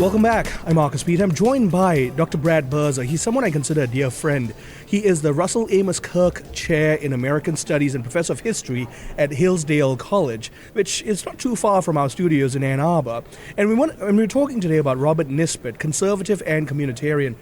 Welcome back. I'm Marcus Pete. I'm joined by Dr. Brad Birzer. He's someone I consider a dear friend. He is the Russell Amos Kirk Chair in American Studies and Professor of History at Hillsdale College, which is not too far from our studios in Ann Arbor. And we're talking today about Robert Nisbet, conservative and communitarian.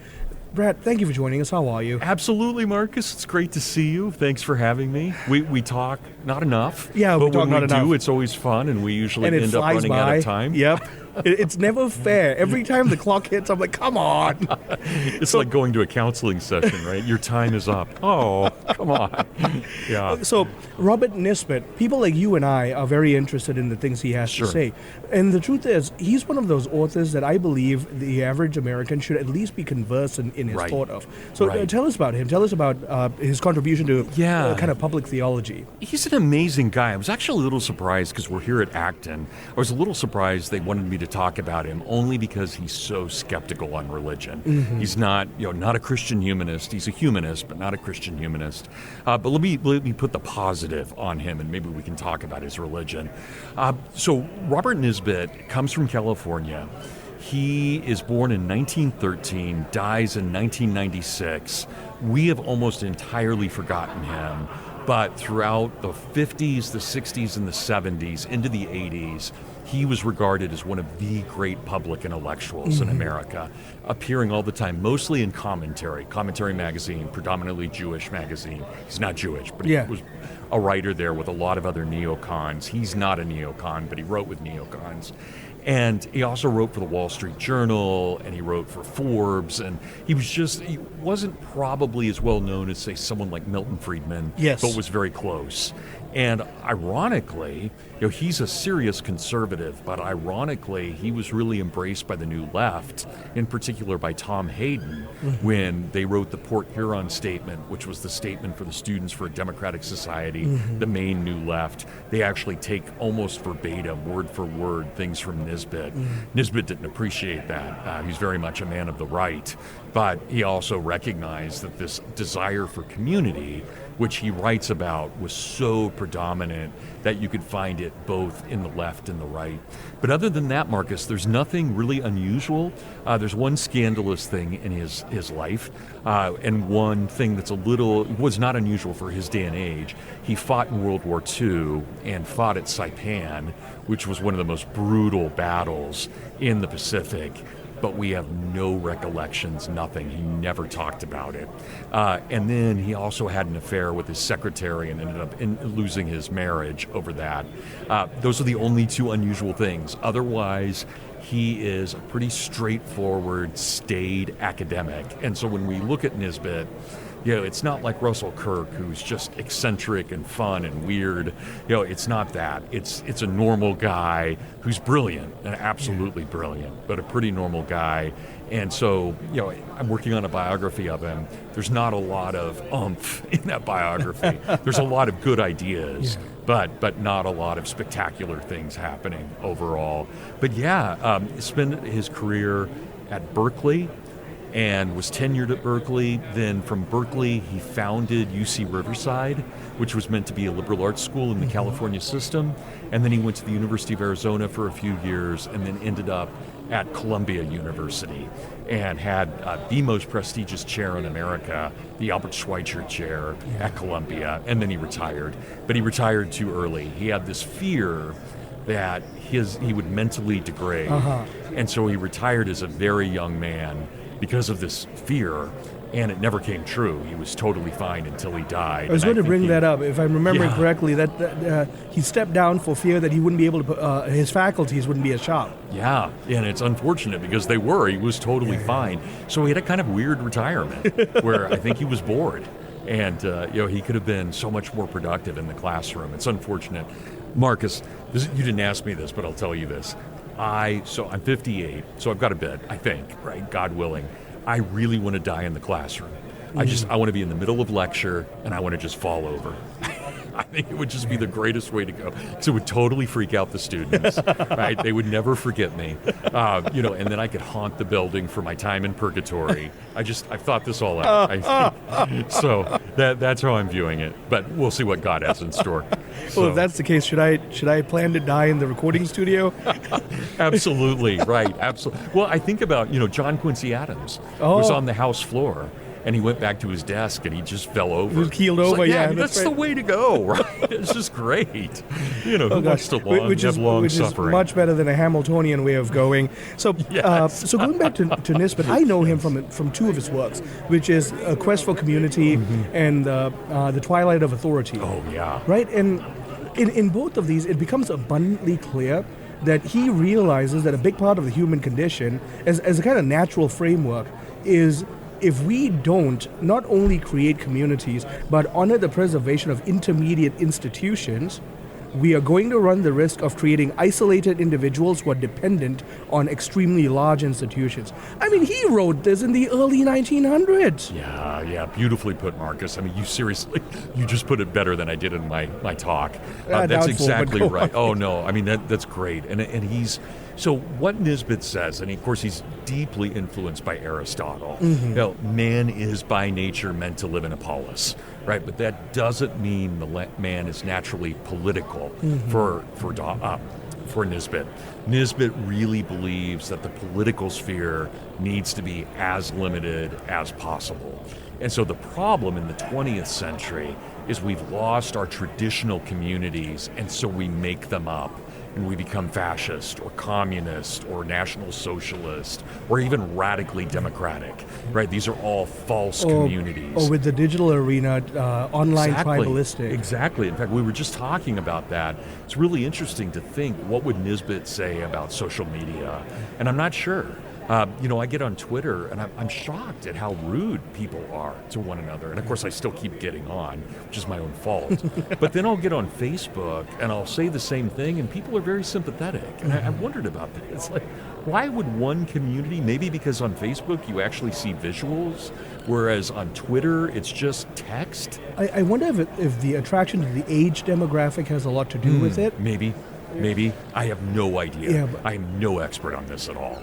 Brad, thank you for joining us. How are you? Absolutely, Marcus. It's great to see you. Thanks for having me. We talk not enough. Yeah, but when we do, it's always fun, and we usually end up running out of time. Yep. It's never fair. Every time the clock hits, I'm like, come on. It's like going to a counseling session, right? Your time is up. Oh, come on. Yeah. So, Robert Nisbet, people like you and I are very interested in the things he has to say. And the truth is, he's one of those authors that I believe the average American should at least be conversant in his thought of. So tell us about him. Tell us about his contribution to kind of public theology. He's an amazing guy. I was actually a little surprised because we're here at Acton. I was a little surprised they wanted me to talk about him only because he's so skeptical on religion. Mm-hmm. He's not a Christian humanist. He's a humanist, but not a Christian humanist. But let me put the positive on him, and maybe we can talk about his religion. So Robert Nisbet comes from California. He is born in 1913, dies in 1996. We have almost entirely forgotten him, but throughout the 50s, the 60s, and the 70s, into the 80s, he was regarded as one of the great public intellectuals in America, appearing all the time, mostly in Commentary magazine, predominantly Jewish magazine. He's not Jewish, but he was a writer there with a lot of other neocons. He's not a neocon, but he wrote with neocons. And he also wrote for the Wall Street Journal, and he wrote for Forbes, and he wasn't probably as well known as, say, someone like Milton Friedman, but was very close. And ironically, he's a serious conservative, but ironically, he was really embraced by the New Left, in particular by Tom Hayden, when they wrote the Port Huron Statement, which was the statement for the Students for a Democratic Society, the main New Left. They actually take almost verbatim, word for word, things from Nisbet. Nisbet didn't appreciate that. He's very much a man of the right, but he also recognized that this desire for community, which he writes about, was so predominant that you could find it both in the left and the right. But other than that, Marcus, there's nothing really unusual. There's one scandalous thing in his life, and one thing that's was not unusual for his day and age. He fought in World War II and fought at Saipan, which was one of the most brutal battles in the Pacific. But we have no recollections, nothing. He never talked about it. And then he also had an affair with his secretary and ended up losing his marriage over that. Those are the only two unusual things. Otherwise, he is a pretty straightforward, staid academic. And so when we look at Nisbet, it's not like Russell Kirk, who's just eccentric and fun and weird. It's not that. It's a normal guy who's brilliant and absolutely brilliant, but a pretty normal guy. And so, I'm working on a biography of him. There's not a lot of oomph in that biography. There's a lot of good ideas, but not a lot of spectacular things happening overall. But spent his career at Berkeley, and was tenured at Berkeley. Then from Berkeley, he founded UC Riverside, which was meant to be a liberal arts school in the California system. And then he went to the University of Arizona for a few years, and then ended up at Columbia University and had the most prestigious chair in America, the Albert Schweitzer Chair at Columbia. And then he retired. But he retired too early. He had this fear that he would mentally degrade. And so he retired as a very young man because of this fear, and it never came true. He was totally fine until he died. I was going to bring that up. If I'm remembering correctly, that he stepped down for fear that he wouldn't be able to, his faculties wouldn't be as sharp. Yeah, and it's unfortunate because they were. He was totally fine. So he had a kind of weird retirement where I think he was bored. And, he could have been so much more productive in the classroom. It's unfortunate. Marcus, you didn't ask me this, but I'll tell you this. I'm 58, so I've got a bit, I think, right? God willing. I really want to die in the classroom. I want to be in the middle of lecture, and I want to just fall over. I think it would just be the greatest way to go. So it would totally freak out the students, right? They would never forget me, and then I could haunt the building for my time in purgatory. I've thought this all out. So that's how I'm viewing it, but we'll see what God has in store. Well, if that's the case, should I plan to die in the recording studio? Absolutely, right, absolutely. Well, I think about, John Quincy Adams was on the House floor, and he went back to his desk, and he just fell over. He was keeled over, like, yeah. That's the way to go, right? It's just great. Who wants to have long suffering? Is much better than a Hamiltonian way of going. So, Yes. so going back to Nisbet, I know him from two of his works, which is A Quest for Community and the Twilight of Authority. Oh, yeah. Right? And in both of these, it becomes abundantly clear that he realizes that a big part of the human condition, as a kind of natural framework, is if we don't not only create communities, but honor the preservation of intermediate institutions, we are going to run the risk of creating isolated individuals who are dependent on extremely large institutions. I mean, he wrote this in the early 1900s. Yeah, beautifully put, Marcus. I mean, you just put it better than I did in my talk. That's doubtful, exactly right. Oh, no, I mean, that's great. And he's... So what Nisbet says, and of course he's deeply influenced by Aristotle, man is by nature meant to live in a polis, right? But that doesn't mean the man is naturally political for Nisbet. Nisbet really believes that the political sphere needs to be as limited as possible. And so the problem in the 20th century is we've lost our traditional communities, and so we make them up. And we become fascist or communist or national socialist or even radically democratic, right? These are all false communities. Or with the digital arena, online tribalistic. Exactly. In fact, we were just talking about that. It's really interesting to think, what would Nisbet say about social media? And I'm not sure. I get on Twitter, and I'm shocked at how rude people are to one another. And of course, I still keep getting on, which is my own fault. But then I'll get on Facebook, and I'll say the same thing, and people are very sympathetic. And I wondered about that. It's like, why would one community, maybe because on Facebook you actually see visuals, whereas on Twitter it's just text? I wonder if the attraction to the age demographic has a lot to do with it. Maybe. I have no idea. Yeah, I am no expert on this at all.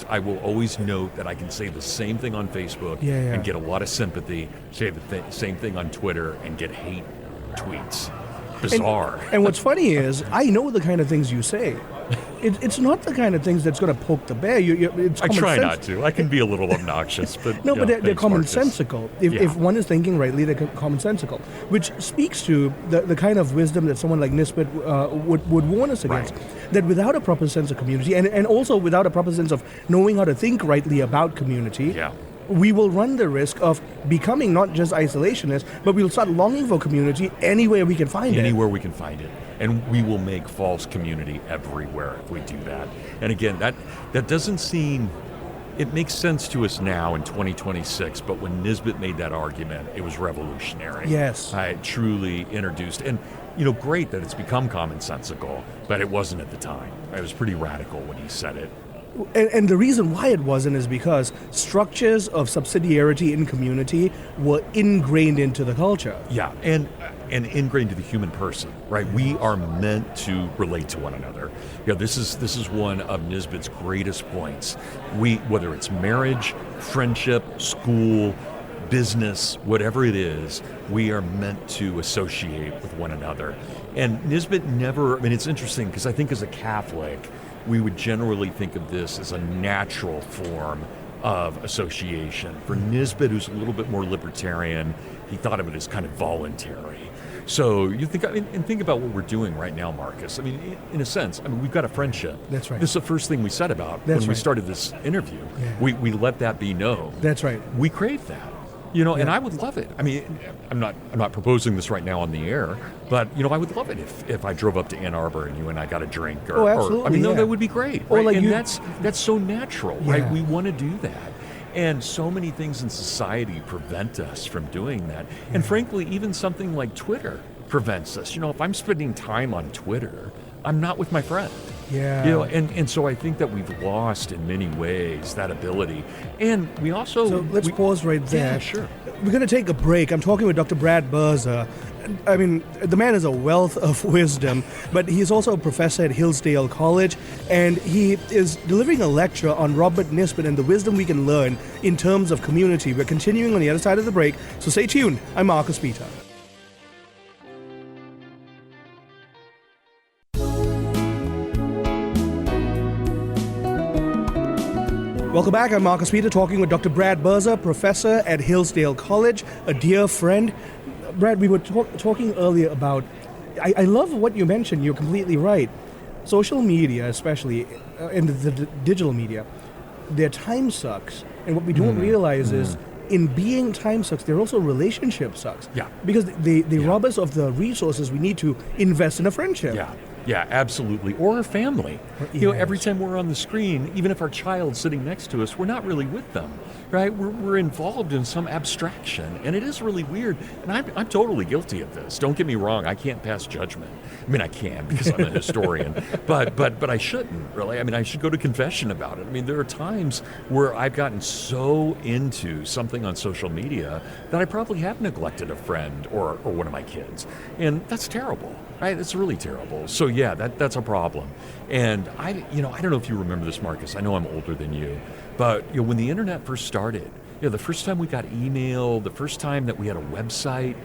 I will always note that I can say the same thing on Facebook and get a lot of sympathy, say the same thing on Twitter and get hate tweets. Bizarre. And what's funny is, I know the kind of things you say. It's not the kind of things that's going to poke the bear. It's I try sense. not to. I can be a little obnoxious, but no, but they're thanks, commonsensical. If one is thinking rightly, they're commonsensical, which speaks to the kind of wisdom that someone like Nisbet would warn us against. Right. That without a proper sense of community, and also without a proper sense of knowing how to think rightly about community, we will run the risk of becoming not just isolationists, but we'll start longing for community anywhere we can find it. Anywhere we can find it. And we will make false community everywhere if we do that. And again, that doesn't seem... It makes sense to us now in 2026, but when Nisbet made that argument, it was revolutionary. Yes. It truly introduced... And, great that it's become commonsensical, but it wasn't at the time. It was pretty radical when he said it. And the reason why it wasn't is because structures of subsidiarity in community were ingrained into the culture. Yeah, and ingrained to the human person, right? We are meant to relate to one another. This is one of Nisbet's greatest points. Whether it's marriage, friendship, school, business, whatever it is, we are meant to associate with one another. And Nisbet it's interesting because I think as a Catholic, we would generally think of this as a natural form of association. For Nisbet, who's a little bit more libertarian, he thought of it as kind of voluntary. So you think about what we're doing right now, Marcus. In a sense, we've got a friendship. That's right. This is the first thing we said about when we started this interview. Yeah. We let that be known. That's right. We crave that. And I would love it. I'm not proposing this right now on the air, but I would love it if I drove up to Ann Arbor and you and I got a drink. Absolutely. That would be great. Right? That's so natural, right? We want to do that. And so many things in society prevent us from doing that. And frankly, even something like Twitter prevents us. If I'm spending time on Twitter, I'm not with my friend. Yeah. And so I think that we've lost in many ways that ability. And we also... So let's pause right there. Yeah, sure. We're going to take a break. I'm talking with Dr. Brad Birzer. The man is a wealth of wisdom, but he's also a professor at Hillsdale College, and he is delivering a lecture on Robert Nisbet and the wisdom we can learn in terms of community. We're continuing on the other side of the break, so stay tuned. I'm Marcus Peter. Welcome back. I'm Marcus Peter talking with Dr. Brad Birzer, professor at Hillsdale College, a dear friend. Brad, we were talking earlier about, I love what you mentioned. You're completely right. Social media, especially, and the digital media, they're time sucks. And what we don't realize is, in being time sucks, they're also relationship sucks. Yeah. Because they rob us of the resources we need to invest in a friendship. Yeah, absolutely. Or our family. You know, every time we're on the screen, even if our child's sitting next to us, we're not really with them, right? We're involved in some abstraction, and it is really weird. And I'm totally guilty of this. Don't get me wrong. I can't pass judgment. I mean, I can because I'm a historian, but I shouldn't really. I mean, I should go to confession about it. I mean, there are times where I've gotten so into something on social media that I probably have neglected a friend or one of my kids, and that's terrible. Right, it's really terrible. So yeah, that's a problem. And I don't know if you remember this, Marcus. I know I'm older than you, but when the internet first started, the first time we got email, the first time that we had a website,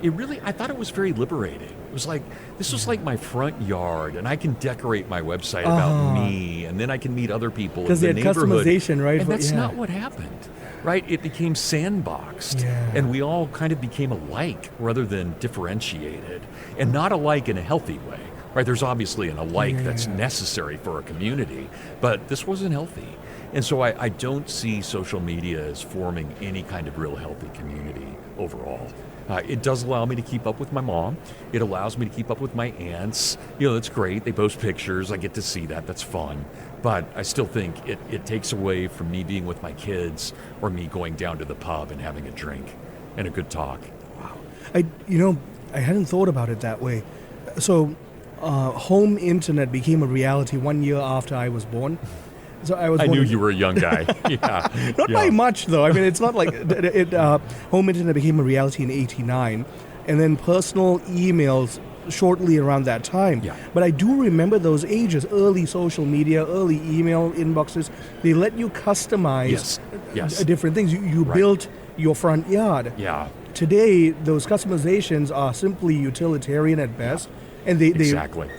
I thought it was very liberating. It was like, this was like my front yard, and I can decorate my website about me, and then I can meet other people in the neighborhood. Because they had customization, right? And that's not what happened. Right? It became sandboxed, and we all kind of became alike rather than differentiated, and not alike in a healthy way. Right? There's obviously an alike that's necessary for a community, but this wasn't healthy. And so I don't see social media as forming any kind of real healthy community overall. It does allow me to keep up with my mom. It allows me to keep up with my aunts. That's great. They post pictures. I get to see that. That's fun. But I still think it takes away from me being with my kids or me going down to the pub and having a drink and a good talk. Wow. I hadn't thought about it that way. So home internet became a reality 1 year after I was born. So I knew you were a young guy. Yeah. Not by much, though. I mean, it's not like home internet became a reality in '89, and then personal emails shortly around that time. Yeah. But I do remember those ages, early social media, early email inboxes. They let you customize different things. You built your front yard. Yeah. Today, those customizations are simply utilitarian at best, and they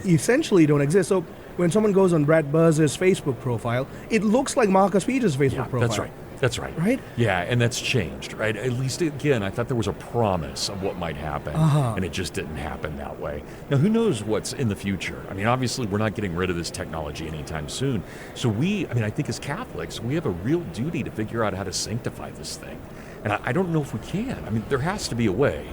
essentially don't exist. So when someone goes on Brad Birzer's Facebook profile, it looks like Marcus Peter's Facebook profile. That's right. Right? Yeah, and that's changed, right? At least, again, I thought there was a promise of what might happen, and it just didn't happen that way. Now, who knows what's in the future? I mean, obviously, we're not getting rid of this technology anytime soon. So I think as Catholics, we have a real duty to figure out how to sanctify this thing. And I don't know if we can. I mean, there has to be a way.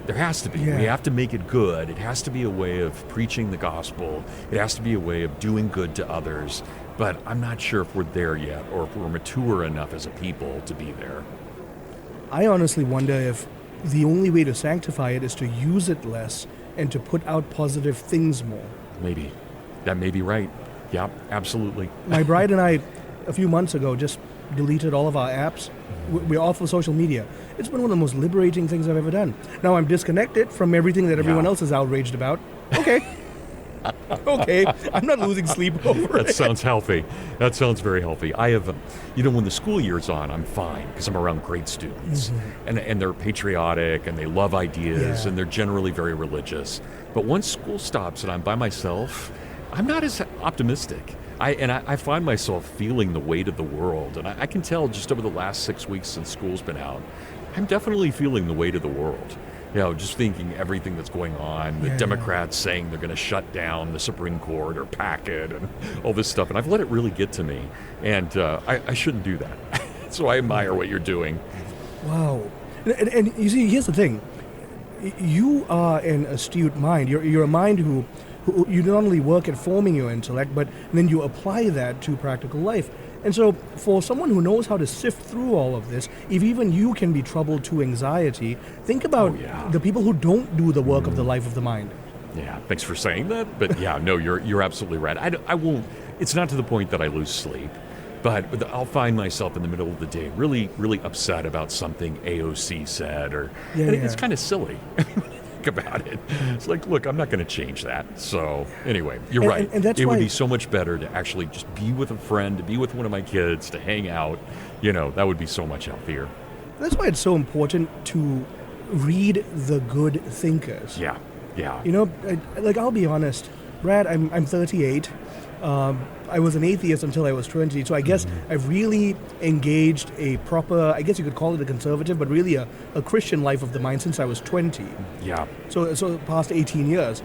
There has to be. Yeah. We have to make it good. It has to be a way of preaching the gospel. It has to be a way of doing good to others. But I'm not sure if we're there yet or if we're mature enough as a people to be there. I honestly wonder if the only way to sanctify it is to use it less and to put out positive things more. Maybe. That may be right. Yeah, absolutely. My bride and I, a few months ago, just deleted all of our apps. We're off of social media. It's been one of the most liberating things I've ever done. Now I'm disconnected from everything that everyone else is outraged about. Okay. Okay, I'm not losing sleep over it. That sounds healthy. That sounds very healthy. I have, when the school year's on, I'm fine because I'm around great students. And they're patriotic and they love ideas and they're generally very religious. But once school stops and I'm by myself, I'm not as optimistic. I find myself feeling the weight of the world. And I can tell just over the last 6 weeks since school's been out, I'm definitely feeling the weight of the world. Just thinking everything that's going on, the Democrats saying they're going to shut down the Supreme Court or pack it and all this stuff. And I've let it really get to me. And I shouldn't do that. So I admire what you're doing. Wow. And you see, here's the thing. You are an astute mind. You're a mind who you not only work at forming your intellect, but then you apply that to practical life. And so for someone who knows how to sift through all of this, if even you can be troubled to anxiety, think about the people who don't do the work of the life of the mind. Yeah, thanks for saying that. But no, you're absolutely right. I won't, it's not to the point that I lose sleep, but I'll find myself in the middle of the day really, really upset about something AOC said, it's kind of silly. About it. It's like, look, I'm not going to change that. So anyway, you're right. And that's it why would be so much better to actually just be with a friend, to be with one of my kids, to hang out. That would be so much healthier. That's why it's so important to read the good thinkers. Yeah. I'll be honest. Brad, I'm 38. I was an atheist until I was 20, so I guess I've really engaged a proper, I guess you could call it a conservative, but really a Christian life of the mind since I was 20. Yeah. So past 18 years.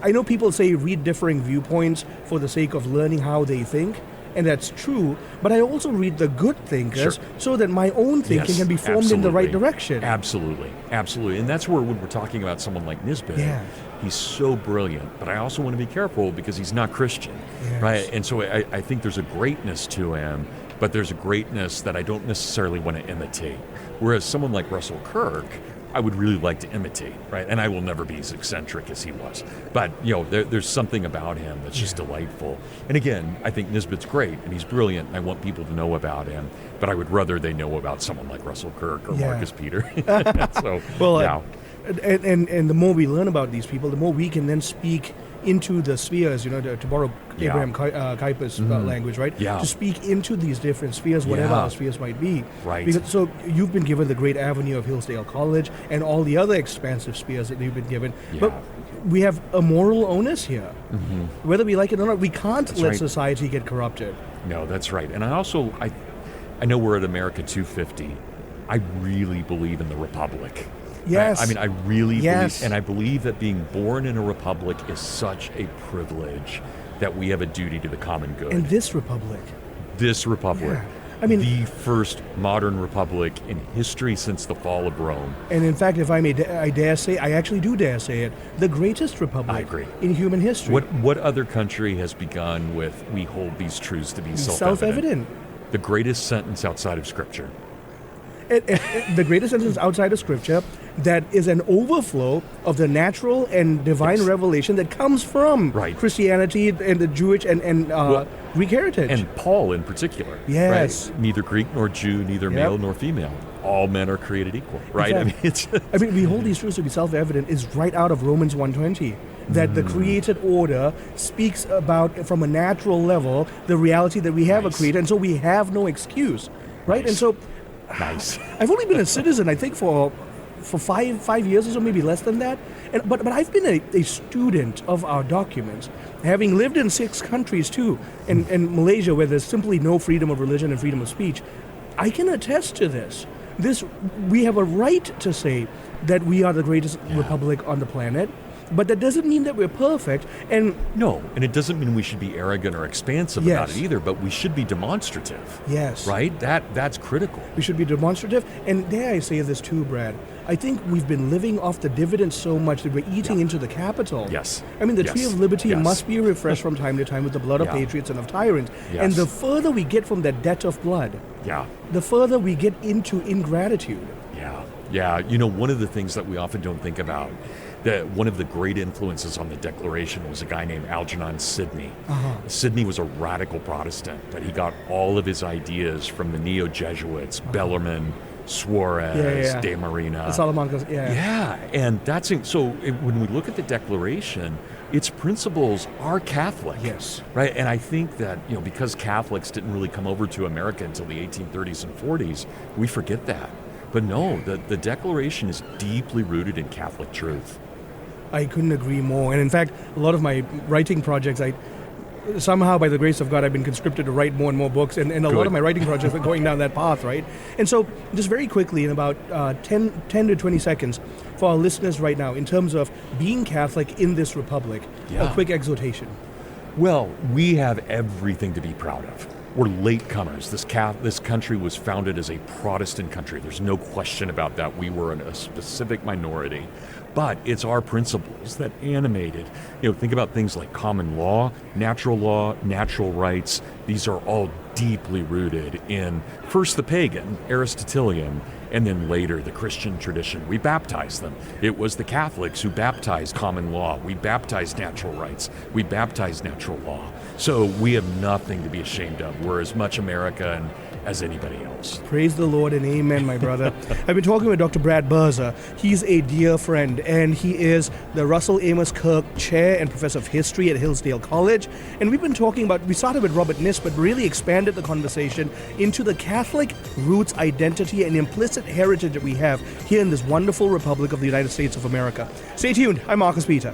I know people say read differing viewpoints for the sake of learning how they think, and that's true, but I also read the good thinkers so that my own thinking can be formed in the right direction. Absolutely. And that's where when we're talking about someone like Nisbet, he's so brilliant, but I also want to be careful because he's not Christian, right? And so I think there's a greatness to him, but there's a greatness that I don't necessarily want to imitate. Whereas someone like Russell Kirk, I would really like to imitate, right? And I will never be as eccentric as he was. But, there's something about him that's just delightful. And again, I think Nisbet's great, and he's brilliant, and I want people to know about him. But I would rather they know about someone like Russell Kirk or Marcus Peter. So, and the more we learn about these people, the more we can then speak into the spheres, to borrow Abraham Kuyper's language, right? Yeah. To speak into these different spheres, whatever the spheres might be. Right. Because, so you've been given the great avenue of Hillsdale College and all the other expansive spheres that you've been given. Yeah. But we have a moral onus here. Whether we like it or not, we can't let society get corrupted. No, that's right. And I know we're at America 250. I really believe in the Republic. Yes. I really believe, and I believe that being born in a republic is such a privilege that we have a duty to the common good. And this republic. The first modern republic in history since the fall of Rome. And in fact, if I may, I actually do dare say it, the greatest republic I agree. in human history. What other country has begun with, we hold these truths to be self-evident? The greatest sentence outside of Scripture. The greatest sentence outside of Scripture that is an overflow of the natural and divine revelation that comes from Christianity and the Jewish and Greek heritage. And Paul in particular. Yes. Right? Neither Greek nor Jew, neither male nor female. All men are created equal, right? Exactly. We hold these truths to be self-evident is right out of Romans 1:20. That the created order speaks about, from a natural level, the reality that we have a creator, and so we have no excuse, right? And so I've only been a citizen, I think, for 5 years or so, maybe less than that. But I've been a student of our documents, having lived in 6 countries too, and Malaysia, where there's simply no freedom of religion and freedom of speech. I can attest to this. We have a right to say that we are the greatest republic on the planet. But that doesn't mean that we're perfect. And it doesn't mean we should be arrogant or expansive about it either, but we should be demonstrative. Yes. Right? That's critical. We should be demonstrative. And dare I say this too, Brad, I think we've been living off the dividends so much that we're eating into the capital. Yes. The tree of liberty must be refreshed from time to time with the blood of patriots and of tyrants. Yes. And the further we get from that debt of blood, the further we get into ingratitude. Yeah. One of the things that we often don't think about, that one of the great influences on the Declaration was a guy named Algernon Sidney. Sidney was a radical Protestant, but he got all of his ideas from the Neo-Jesuits, Bellarmine, Suarez, De Marina. Salamanca, and that's it. So when we look at the Declaration, its principles are Catholic. Yes. Right? And I think that, because Catholics didn't really come over to America until the 1830s and 40s, we forget that. But no, the Declaration is deeply rooted in Catholic truth. I couldn't agree more. And in fact, a lot of my writing projects, somehow, by the grace of God, I've been conscripted to write more and more books, and a lot of my writing projects are going down that path, right? And so, just very quickly, in about 10 to 20 seconds, for our listeners right now, in terms of being Catholic in this republic, a quick exhortation. Well, we have everything to be proud of. We're latecomers. This country was founded as a Protestant country. There's no question about that. We were in a specific minority. But it's our principles that animated. Think about things like common law, natural rights. These are all deeply rooted in first the pagan, Aristotelian, and then later the Christian tradition. We baptized them. It was the Catholics who baptized common law. We baptized natural rights. We baptized natural law. So we have nothing to be ashamed of. We're as much America as anybody else. Praise the Lord and amen, my brother. I've been talking with Dr. Brad Birzer. He's a dear friend, and he is the Russell Amos Kirk Chair and Professor of History at Hillsdale College. And we've been talking about, we started with Robert Nisbet, but really expanded the conversation into the Catholic roots, identity, and implicit heritage that we have here in this wonderful Republic of the United States of America. Stay tuned. I'm Marcus Peter.